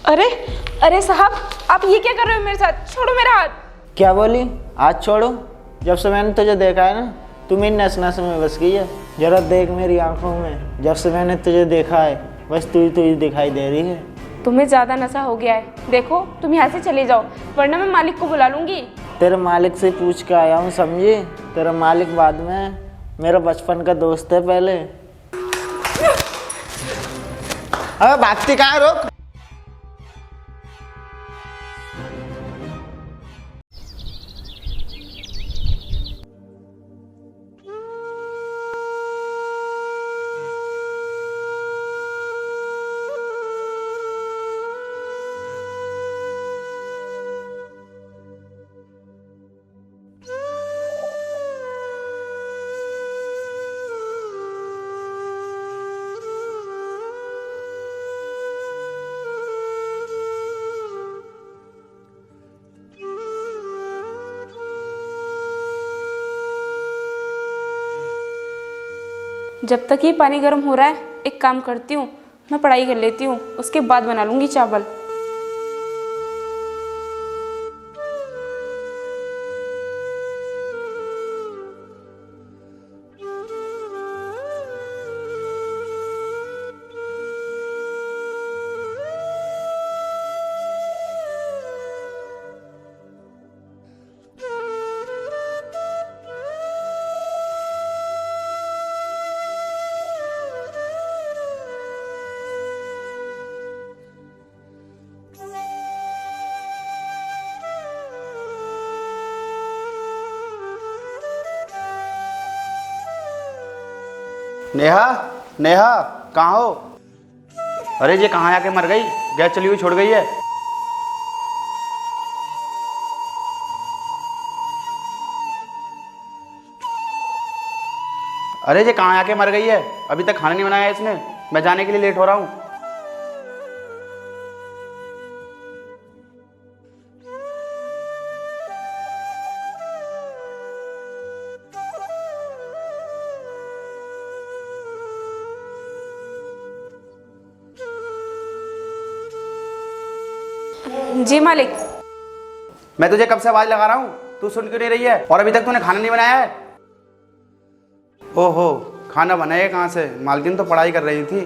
अरे अरे साहब, आप ये क्या कर रहे हो मेरे साथ? छोड़ो मेरा हाथ। क्या बोली? आज छोड़ो? जब से मैंने तुझे देखा है ना, तू मेरी नस नस में बस गई है। जरा देख मेरी आंखों में, जब से मैंने तुझे देखा है बस तू ही दिखाई दे रही है। तुम्हें ज्यादा नशा हो गया है। देखो तुम यहाँ से चले जाओ, वरना मैं मालिक को बुला लूंगी। तेरे मालिक से पूछ के आया हूँ, समझी? तेरा मालिक बाद में, मेरा बचपन का दोस्त है पहले। अबे भागती कहाँ है? रोक। जब तक ये पानी गर्म हो रहा है, एक काम करती हूँ, मैं पढ़ाई कर लेती हूँ, उसके बाद बना लूंगी चावल। नेहा, नेहा कहाँ हो? अरे ये कहाँ आके मर गई? गैस चली हुई छोड़ गई है। अरे ये कहाँ आके मर गई है? अभी तक खाना नहीं बनाया इसने। मैं जाने के लिए लेट हो रहा हूँ। जी मालिक। मैं तुझे कब से आवाज लगा रहा हूँ, तू सुन क्यों नहीं रही है? और अभी तक तूने खाना नहीं बनाया है। ओहो, खाना बनाएगा कहाँ से? मालकिन तो पढ़ाई कर रही थी।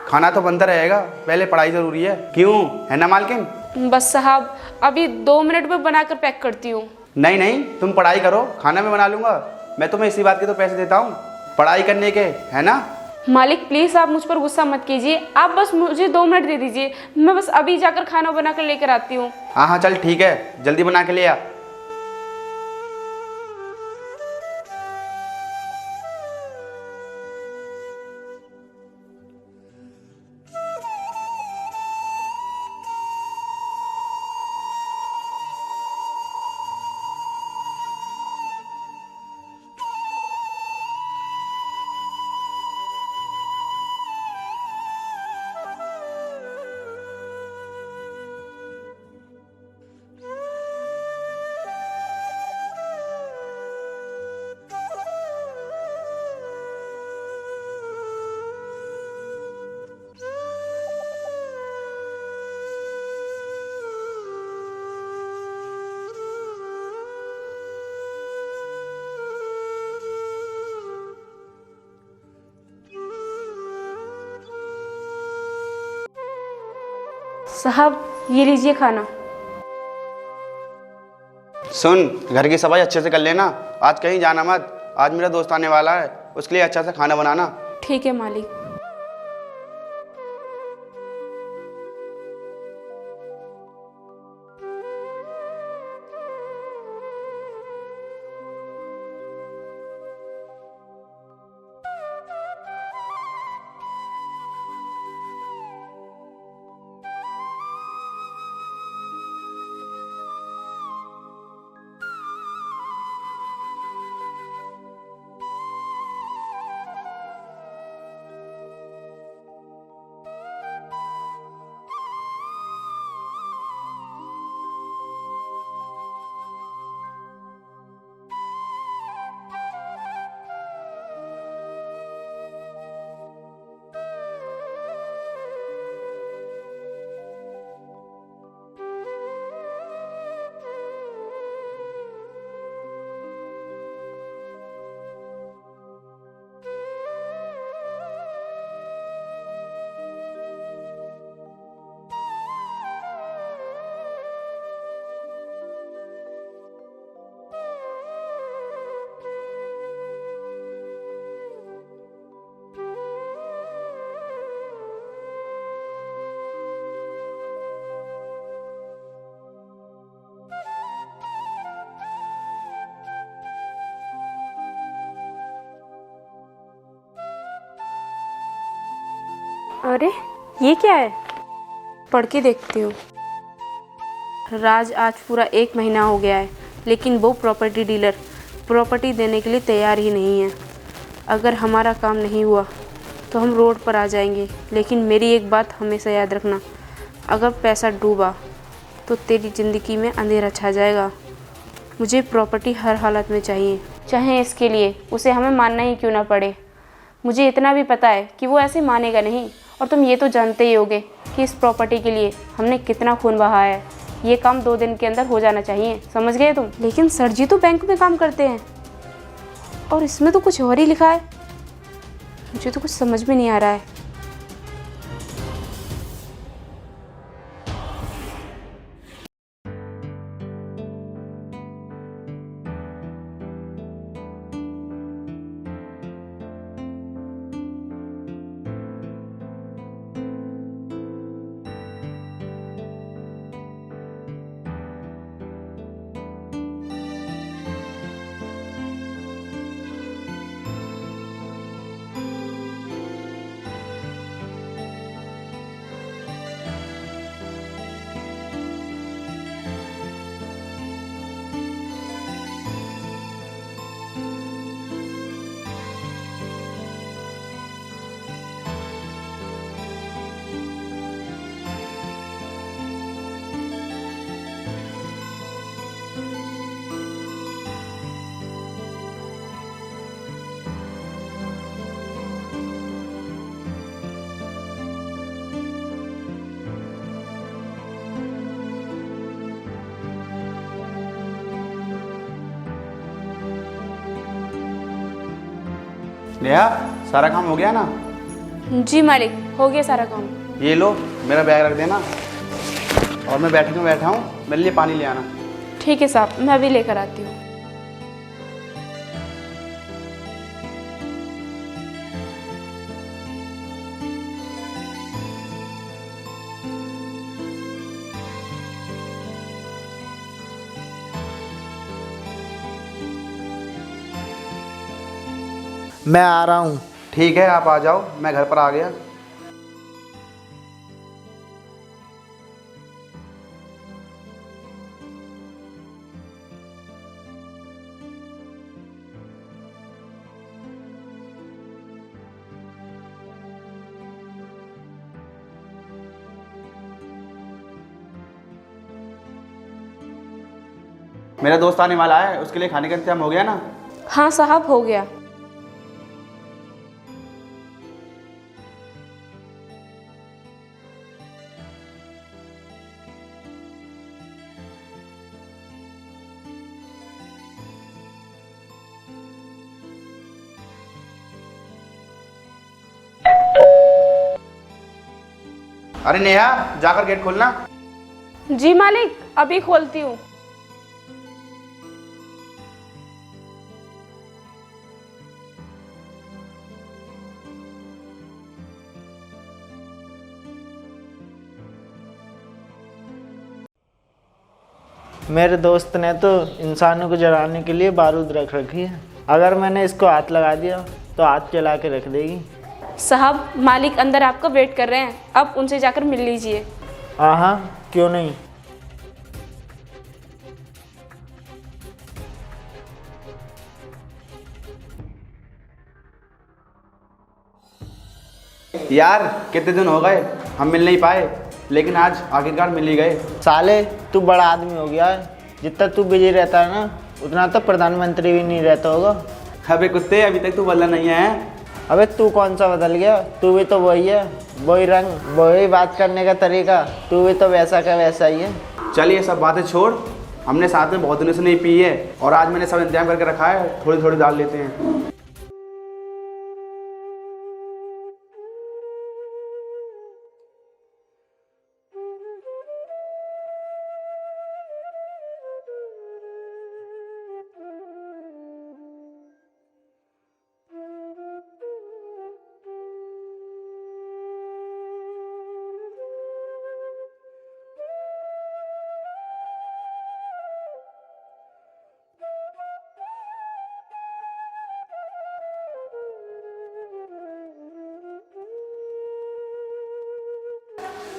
खाना तो बनता रहेगा, पहले पढ़ाई जरूरी है। क्यों, है ना मालकिन? बस साहब, अभी 2 मिनट में बनाकर पैक करती हूँ। नहीं नहीं, तुम पढ़ाई करो, खाना मैं बना लूंगा। मैं तुम्हें इसी बात के तो पैसे देता हूँ, पढ़ाई करने के, है ना? मालिक प्लीज़ आप मुझ पर गुस्सा मत कीजिए, आप बस मुझे 2 मिनट दे दीजिए, मैं बस अभी जाकर खाना बनाकर लेकर आती हूँ। हाँ हाँ चल ठीक है, जल्दी बना के ले आ। साहब ये लीजिए खाना। सुन, घर की सफाई अच्छे से कर लेना, आज कहीं जाना मत। आज मेरा दोस्त आने वाला है, उसके लिए अच्छा सा खाना बनाना। ठीक है मालिक। अरे ये क्या है? पढ़ के देखती हूँ। राज आज पूरा 1 महीना हो गया है, लेकिन वो प्रॉपर्टी डीलर प्रॉपर्टी देने के लिए तैयार ही नहीं है। अगर हमारा काम नहीं हुआ तो हम रोड पर आ जाएंगे। लेकिन मेरी एक बात हमेशा याद रखना, अगर पैसा डूबा तो तेरी ज़िंदगी में अंधेरा छा जाएगा। मुझे प्रॉपर्टी हर हालत में चाहिए, चाहे इसके लिए उसे हमें मानना ही क्यों ना पड़े। मुझे इतना भी पता है कि वो ऐसे मानेगा नहीं, और तुम ये तो जानते ही होगे कि इस प्रॉपर्टी के लिए हमने कितना खून बहाया है। ये काम 2 दिन के अंदर हो जाना चाहिए, समझ गए तुम? लेकिन सर जी तो बैंक में काम करते हैं और इसमें तो कुछ और ही लिखा है। मुझे तो कुछ समझ में नहीं आ रहा है। नेहा, सारा काम हो गया ना? जी मालिक, हो गया सारा काम। ये लो, मेरा बैग रख देना और मैं बैठा हूँ, मेरे लिए पानी ले आना। ठीक है साहब, मैं अभी लेकर आती हूँ। मैं आ रहा हूँ। ठीक है, आप आ जाओ, मैं घर पर आ गया। मेरा दोस्त आने वाला है, उसके लिए खाने का इंतजाम हो गया ना? हाँ साहब, हो गया। अरे नेहा, जाकर गेट खोलना। जी मालिक, अभी खोलती हूँ। मेरे दोस्त ने तो इंसानों को जलाने के लिए बारूद रख रखी है। अगर मैंने इसको हाथ लगा दिया तो हाथ जला के रख देगी। साहब, मालिक अंदर आपका वेट कर रहे हैं, अब उनसे जाकर मिल लीजिए। हाँ, क्यों नहीं। यार, कितने दिन हो गए हम मिल नहीं पाए, लेकिन आज आखिरकार मिल ही गए। साले, तू बड़ा आदमी हो गया है। जितना तू बिजी रहता है ना, उतना तो प्रधानमंत्री भी नहीं रहता होगा। अबे कुत्ते, अभी तक तू बदला नहीं है। अबे तू कौन सा बदल गया? तू भी तो वही है, वही रंग, वही बात करने का तरीका। तू भी तो वैसा का वैसा ही है। चल ये सब बातें छोड़, हमने साथ में बहुत दिनों से नहीं पी है और आज मैंने सब इंतजाम करके रखा है, थोड़ी थोड़ी डाल लेते हैं।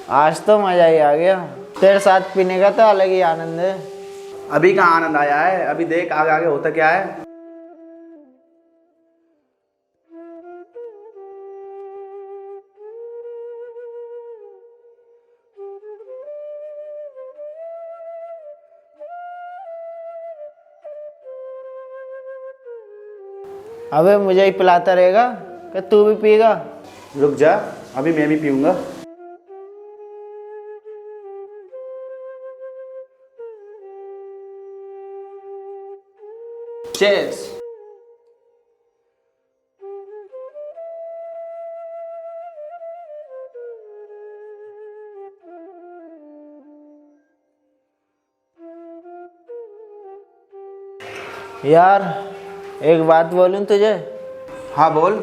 आज तो मज़ा ही आ गया। तेरे साथ पीने का तो अलग ही आनंद है। अभी का आनंद आया है, अभी देख आगे आगे होता क्या है। अबे मुझे ही पिलाता रहेगा कि तू भी पीगा? रुक जा, अभी मैं भी पीऊंगा। चेस। यार एक बात बोलूं तुझे? हाँ बोल,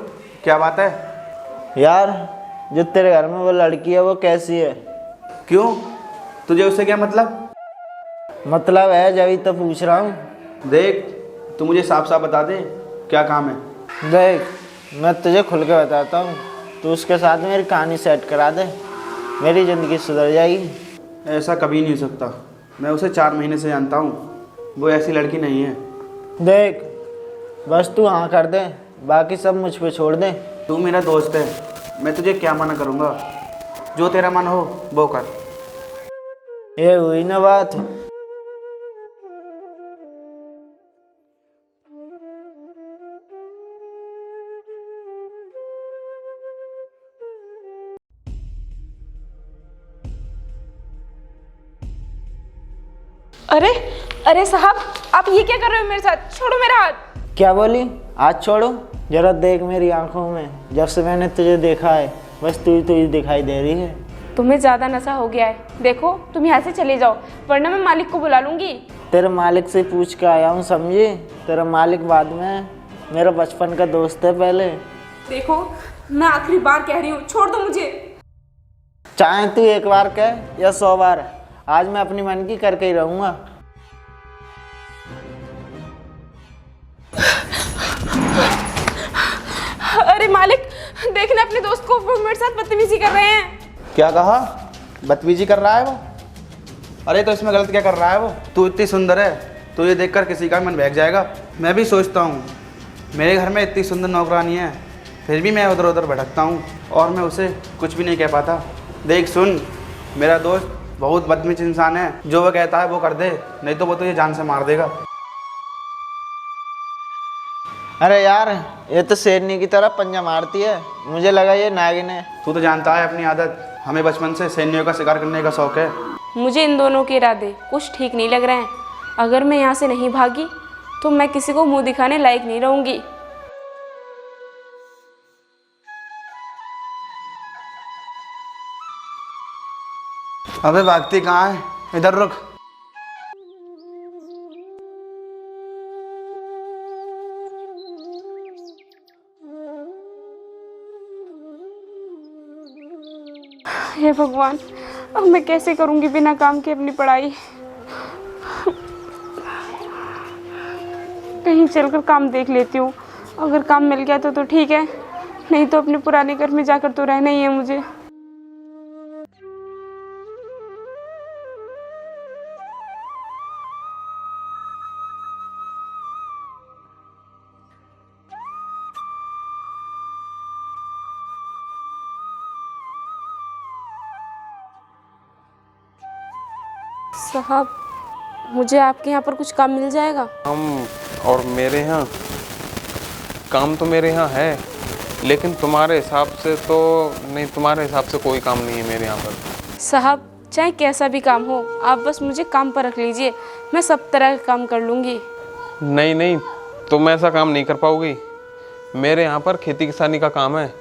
क्या बात है? यार जो तेरे घर में वो लड़की है वो कैसी है? क्यों, तुझे उससे क्या मतलब? मतलब है जब तो पूछ रहा हूँ। देख, तू मुझे साफ साफ बता दे, क्या काम है? देख मैं तुझे खुल के बताता हूँ, तू उसके साथ मेरी कहानी सेट करा दे, मेरी ज़िंदगी सुधर जाएगी। ऐसा कभी नहीं हो सकता। मैं उसे 4 महीने से जानता हूँ, वो ऐसी लड़की नहीं है। देख बस तू हाँ कर दे, बाकी सब मुझ पे छोड़ दे। तू मेरा दोस्त है, मैं तुझे क्या मना करूँगा। जो तेरा मन हो वो कर। ये हुई ना बात। अरे अरे साहब, आप ये क्या कर रहे हो मेरे साथ? छोड़ो मेरा हाथ। क्या बोली? आज छोड़ो? जरा देख मेरी आंखों में, जब से मैंने तुझे देखा है बस तू ही दिखाई दे रही है। तुम्हें ज़्यादा नशा हो गया है। देखो तुम यहाँ से चले जाओ, वरना मैं मालिक को बुला लूँगी। तेरे मालिक से पूछ के आया हूँ, समझी? तेरा मालिक बाद में, मेरा बचपन का दोस्त है पहले। देखो मैं आखिरी बार कह रही हूँ, छोड़ दो मुझे। चाहे तू एक बार कह या 100 बार, आज मैं अपनी मन की करके ही रहूँगा। अरे मालिक, देखना अपने दोस्त को, वो मेरे साथ बदतमीजी कर रहे हैं। क्या कहा? बदतमीजी कर रहा है वो? अरे तो इसमें गलत क्या कर रहा है वो? तू इतनी सुंदर है, तो ये देखकर किसी का मन बहक जाएगा। मैं भी सोचता हूँ, मेरे घर में इतनी सुंदर नौकरानी है, फिर भी मैं उधर उधर भटकता हूँ और मैं उसे कुछ भी नहीं कह पाता। देख सुन, मेरा दोस्त बहुत बदतमीज इंसान है, जो वो कहता है वो कर दे, नहीं तो वो तुझे जान से मार देगा। अरे यार ये तो शेरनी की तरह पंजा मारती है, मुझे लगा ये नागिन है। तू तो जानता है अपनी आदत, हमें बचपन से सैनियों का शिकार करने का शौक है। मुझे इन दोनों के इरादे कुछ ठीक नहीं लग रहे हैं। अगर मैं यहाँ से नहीं भागी तो मैं किसी को मुंह दिखाने लायक नहीं रहूँगी। अबे भागती कहाँ है? इधर रुक। हे भगवान, अब मैं कैसे करूँगी बिना काम के अपनी पढ़ाई? कहीं चलकर काम देख लेती हूँ, अगर काम मिल गया तो ठीक है, नहीं तो अपने पुराने घर में जाकर तो रहना ही है मुझे। साहब, मुझे आपके यहाँ पर कुछ काम मिल जाएगा? हम और मेरे यहाँ काम तो मेरे यहाँ है, लेकिन तुम्हारे हिसाब से तो नहीं, तुम्हारे हिसाब से कोई काम नहीं है मेरे यहाँ पर। साहब, चाहे कैसा भी काम हो, आप बस मुझे काम पर रख लीजिए, मैं सब तरह का काम कर लूँगी। नहीं नहीं, तुम ऐसा काम नहीं कर पाओगी। मेरे यहाँ पर खेती किसानी का काम है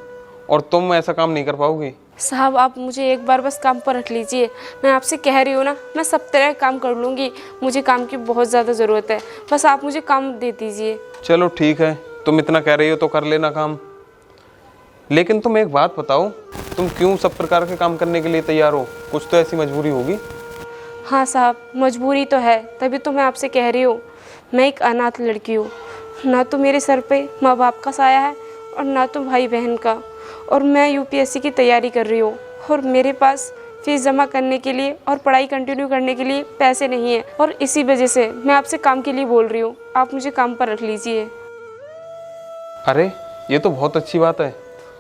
और तुम ऐसा काम नहीं कर पाओगी। साहब, आप मुझे एक बार बस काम पर रख लीजिए, मैं आपसे कह रही हूँ ना, मैं सब तरह का काम कर लूँगी। मुझे काम की बहुत ज़्यादा ज़रूरत है, बस आप मुझे काम दे दीजिए। चलो ठीक है, तुम इतना कह रही हो तो कर लेना काम। लेकिन तुम एक बात बताओ, तुम क्यों सब प्रकार के काम करने के लिए तैयार हो? कुछ तो ऐसी मजबूरी होगी। हाँ साहब, मजबूरी तो है, तभी तो मैं आपसे कह रही हूँ। मैं एक अनाथ लड़की हूँ, ना तो मेरे सर पे माँ बाप का साया है और ना तो भाई बहन का, और मैं यूपीएससी की तैयारी कर रही हूँ और मेरे पास फीस जमा करने के लिए और पढ़ाई कंटिन्यू करने के लिए पैसे नहीं है, और इसी वजह से मैं आपसे काम के लिए बोल रही हूँ। आप मुझे काम पर रख लीजिए। अरे ये तो बहुत अच्छी बात है,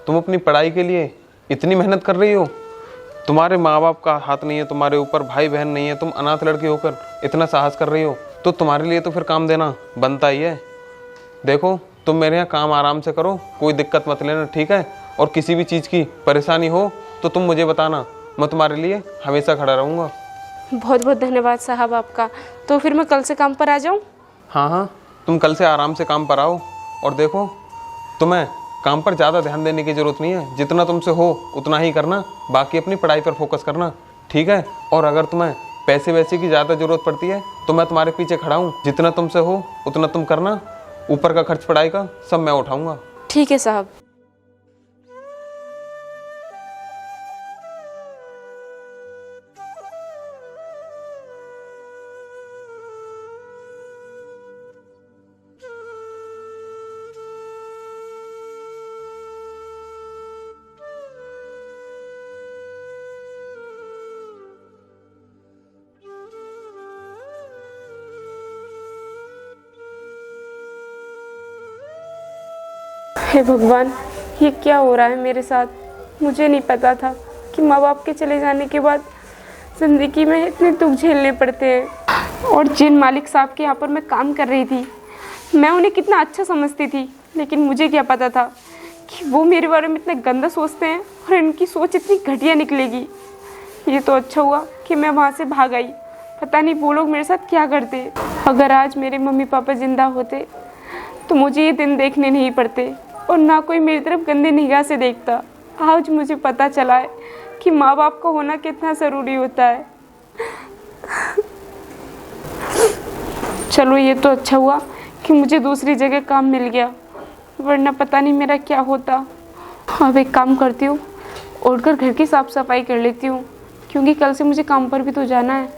तुम अपनी पढ़ाई के लिए इतनी मेहनत कर रही हो। तुम्हारे माँ बाप का हाथ नहीं है तुम्हारे ऊपर, भाई बहन नहीं है, तुम अनाथ लड़की होकर इतना साहस कर रही हो, तो तुम्हारे लिए तो फिर काम देना बनता ही है। देखो तुम मेरे यहाँ काम आराम से करो, कोई दिक्कत मत लेना, ठीक है? और किसी भी चीज़ की परेशानी हो तो तुम मुझे बताना, मैं तुम्हारे लिए हमेशा खड़ा रहूँगा। बहुत बहुत धन्यवाद साहब आपका। तो फिर मैं कल से काम पर आ जाऊँ? हाँ हाँ, तुम कल से आराम से काम पर आओ। और देखो तुम्हें काम पर ज़्यादा ध्यान देने की ज़रूरत नहीं है, जितना तुमसे हो उतना ही करना, बाकी अपनी पढ़ाई पर फोकस करना, ठीक है? और अगर तुम्हें पैसे वैसे की ज़्यादा ज़रूरत पड़ती है तो मैं तुम्हारे पीछे खड़ा हूँ, जितना तुमसे हो उतना तुम करना, ऊपर का खर्च पढ़ाई का सब मैं उठाऊँगा। ठीक है साहब। हे भगवान, ये क्या हो रहा है मेरे साथ? मुझे नहीं पता था कि माँ बाप के चले जाने के बाद ज़िंदगी में इतने दुख झेलने पड़ते हैं। और जिन मालिक साहब के यहाँ पर मैं काम कर रही थी, मैं उन्हें कितना अच्छा समझती थी, लेकिन मुझे क्या पता था कि वो मेरे बारे में इतना गंदा सोचते हैं और इनकी सोच इतनी घटिया निकलेगी। ये तो अच्छा हुआ कि मैं वहाँ से भाग आई, पता नहीं वो लोग मेरे साथ क्या करते। अगर आज मेरे मम्मी पापा ज़िंदा होते तो मुझे ये दिन देखने नहीं पड़ते और ना कोई मेरी तरफ गंदी निगाह से देखता। आज मुझे पता चला है कि माँ बाप का होना कितना ज़रूरी होता है। चलो ये तो अच्छा हुआ कि मुझे दूसरी जगह काम मिल गया, वरना पता नहीं मेरा क्या होता। अब एक काम करती हूँ, उठकर घर की साफ़ सफाई कर लेती हूँ, क्योंकि कल से मुझे काम पर भी तो जाना है।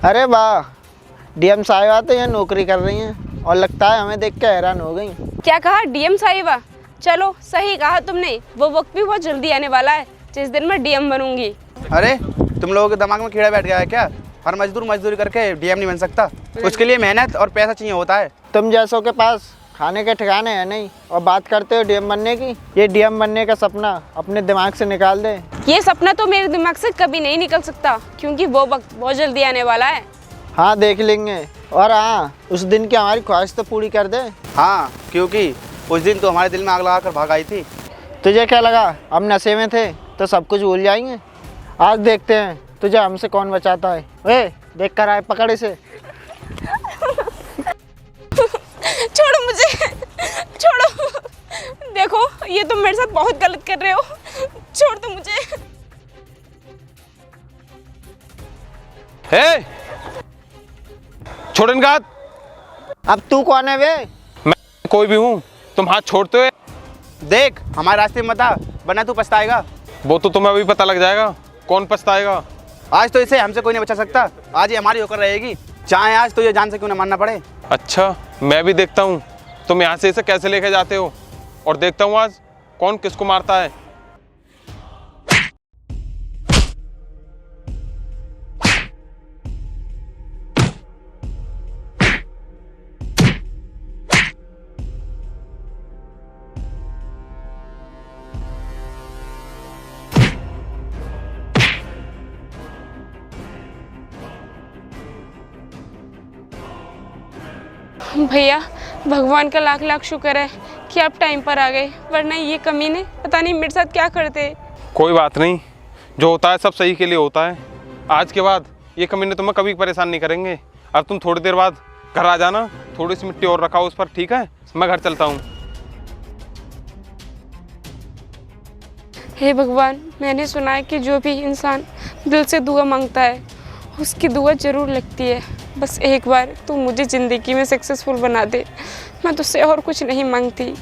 अरे वाह, डीएम साहिबा तो यहाँ नौकरी कर रही हैं और लगता है हमें देख के हैरान हो गई। क्या कहा डीएम साहिबा? चलो सही कहा तुमने, वो वक्त भी बहुत जल्दी आने वाला है जिस दिन मैं डीएम बनूंगी। अरे तुम लोगों के दिमाग में कीड़ा बैठ गया है क्या? हर मजदूर मजदूरी करके डीएम नहीं बन सकता, उसके लिए मेहनत और पैसा चाहिए होता है। तुम जैसों के पास खाने के ठिकाने हैं नहीं और बात करते हो डीएम बनने की। ये डीएम बनने का सपना अपने दिमाग से निकाल दे। ये सपना तो मेरे दिमाग से कभी नहीं निकल सकता, क्योंकि वो वक्त बहुत जल्दी आने वाला है। हाँ देख लेंगे, और हाँ उस दिन की हमारी ख्वाहिश तो पूरी कर दे। हाँ, क्योंकि उस दिन तो हमारे दिल में आग लगा कर भाग आई थी। तुझे क्या लगा हम नशे में थे तो सब कुछ भूल जाएंगे? आज देखते हैं तुझे हमसे कौन बचाता है। वे देख कर आए, पकड़ इसे। छोड़ो मुझे, छोड़ो। देखो ये तुम मेरे साथ बहुत गलत कर रहे हो, छोड़ दो मुझे। हे, छोड़ इनका हाथ। अब तू कौन है वे? मैं कोई भी हूँ, तुम हाथ छोड़ते हो। देख हमारे रास्ते में मत आ, वरना तू पछताएगा। वो तो तुम्हें अभी पता लग जाएगा कौन पछताएगा। आज तो इसे हमसे कोई नहीं बचा सकता, आज ये हमारी होकर रहेगी, चाहे आज तो ये जान से क्यों ना मानना पड़े। अच्छा, मैं भी देखता हूँ तुम यहाँ से इसे कैसे लेके जाते हो, और देखता हूँ आज कौन किसको मारता है। भैया भगवान का लाख लाख शुक्र है कि आप टाइम पर आ गए, वरना ये कमीने पता नहीं मेरे साथ क्या करते। कोई बात नहीं, जो होता है सब सही के लिए होता है। आज के बाद ये कमीने तुम्हें कभी परेशान नहीं करेंगे। अब तुम थोड़ी देर बाद घर आ जाना, थोड़ी सी मिट्टी और रखाओ उस पर, ठीक है? मैं घर चलता हूँ। हे भगवान, मैंने सुना है कि जो भी इंसान दिल से दुआ मांगता है उसकी दुआ ज़रूर लगती है। बस एक बार तू मुझे ज़िंदगी में सक्सेसफुल बना दे, मैं तुझसे और कुछ नहीं मांगती।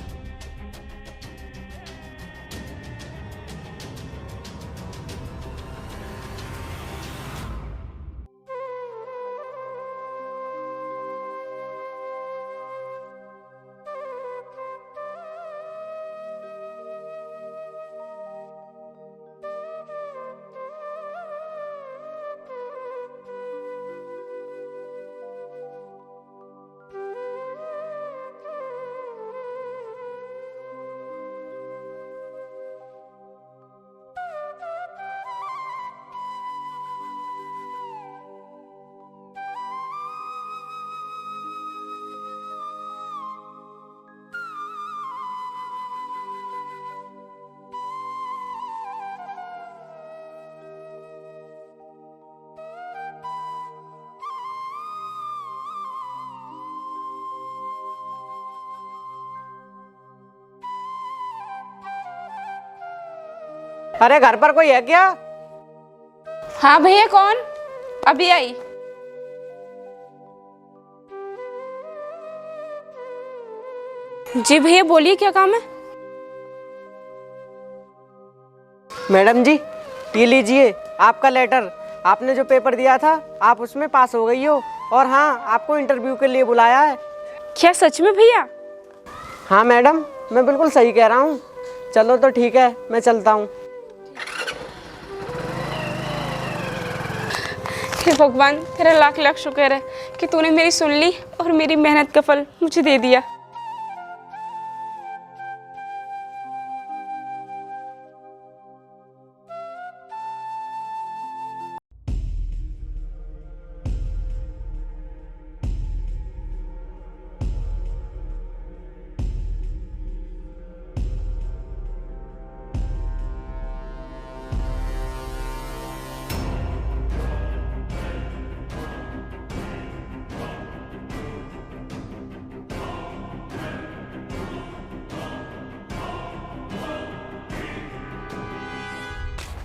अरे घर पर कोई है क्या? हाँ भैया, कौन? अभी आई। जी भैया बोलिए, क्या काम है? मैडम जी ये लीजिए आपका लेटर। आपने जो पेपर दिया था आप उसमें पास हो गई हो, और हाँ आपको इंटरव्यू के लिए बुलाया है। क्या सच में भैया? हाँ मैडम, मैं बिल्कुल सही कह रहा हूँ। चलो तो ठीक है, मैं चलता हूँ। हे भगवान, तेरा लाख लाख शुक्र है कि तूने मेरी सुन ली और मेरी मेहनत का फल मुझे दे दिया।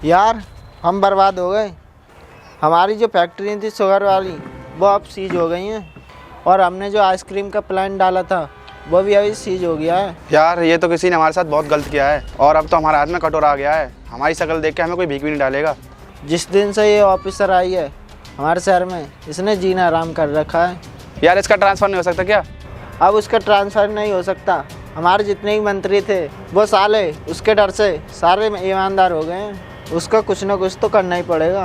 यार हम बर्बाद हो गए। हमारी जो फैक्ट्री थी शुगर वाली वो अब सीज हो गई हैं, और हमने जो आइसक्रीम का प्लान डाला था वो भी अभी सीज हो गया है। यार ये तो किसी ने हमारे साथ बहुत गलत किया है, और अब तो हमारे हाथ में कटोरा आ गया है। हमारी शक्ल देख के हमें कोई भीख भी नहीं डालेगा। जिस दिन से ये ऑफिसर आई है हमारे शहर में, इसने जीना आराम कर रखा है। यार इसका ट्रांसफ़र नहीं हो सकता क्या? अब उसका ट्रांसफ़र नहीं हो सकता। हमारे जितने भी मंत्री थे वो साले उसके डर से सारे ईमानदार हो गए हैं। उसका कुछ ना कुछ तो करना ही पड़ेगा।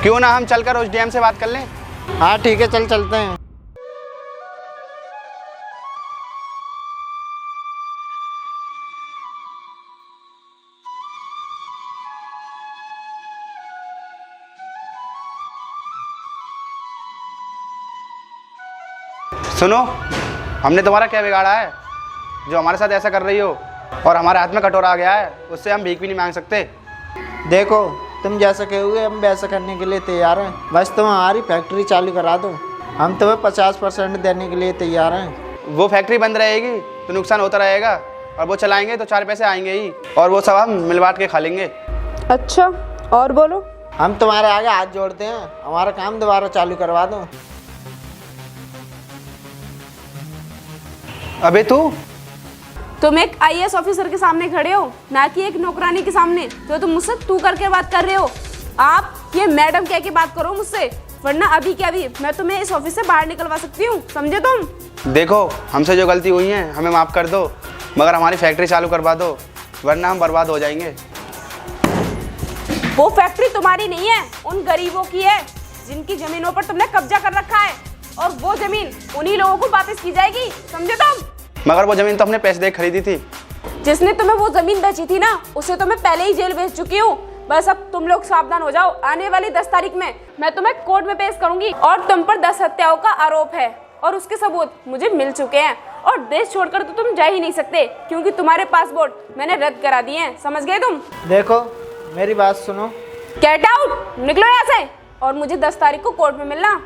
क्यों ना हम चलकर उस डीएम से बात कर लें? हाँ ठीक है, चल चलते हैं। सुनो, हमने तुम्हारा क्या बिगाड़ा है जो हमारे साथ ऐसा कर रही हो? और हमारे हाथ में कटोरा आ गया है, उससे हम भीख भी नहीं मांग सकते। देखो तुम जैसा कहोगे हम वैसा करने के लिए तैयार हैं। बस तुम हमारी फैक्ट्री चालू करा दो, हम तुम्हें 50% देने के लिए तैयार हैं। वो फैक्ट्री बंद रहेगी तो नुकसान होता रहेगा, और वो चलाएंगे तो 4 पैसे आएंगे ही, और वो सब हम मिल बांट के खा लेंगे। अच्छा, और बोलो। हम तुम्हारे आगे हाथ जोड़ते हैं, हमारा काम दोबारा चालू करवा दो। अबे तुम एक आईएएस ऑफिसर के सामने खड़े हो, ना कि एक नौकरानी के सामने, तो तुम मुझसे तू करके बात कर रहे हो। आप ये मैडम कह के बात करो मुझसे, वरना अभी क्या अभी मैं तुम्हें इस ऑफिस से बाहर निकलवा सकती हूँ, समझे तुम? देखो, हमसे जो गलती हुई है हमें माफ़ कर दो, मगर हमारी फैक्ट्री चालू करवा दो, वरना हम बर्बाद हो जाएंगे। वो फैक्ट्री तुम्हारी नहीं है, उन गरीबों की है जिनकी जमीनों पर तुमने कब्जा कर रखा है, और वो जमीन उन्हीं लोगों को वापस की जाएगी, समझे तुम? मगर वो ज़मीन तो हमने पैसे दे खरीदी थी। जिसने तुम्हें वो जमीन बेची थी ना, उसे तो मैं पहले ही जेल भेज चुकी हूँ। बस अब तुम लोग सावधान हो जाओ, आने वाली 10 तारीख में मैं तुम्हें कोर्ट में पेश करूंगी, और तुम पर 10 हत्याओं का आरोप है, और उसके सबूत मुझे मिल चुके हैं, और देश छोड़कर तो तुम जा ही नहीं सकते, क्योंकि तुम्हारे पासपोर्ट मैंने रद्द करा दिए हैं, समझ गए तुम? देखो मेरी बात सुनो। गेट आउट, निकलो यहाँ से, और मुझे 10 तारीख को कोर्ट में मिलना।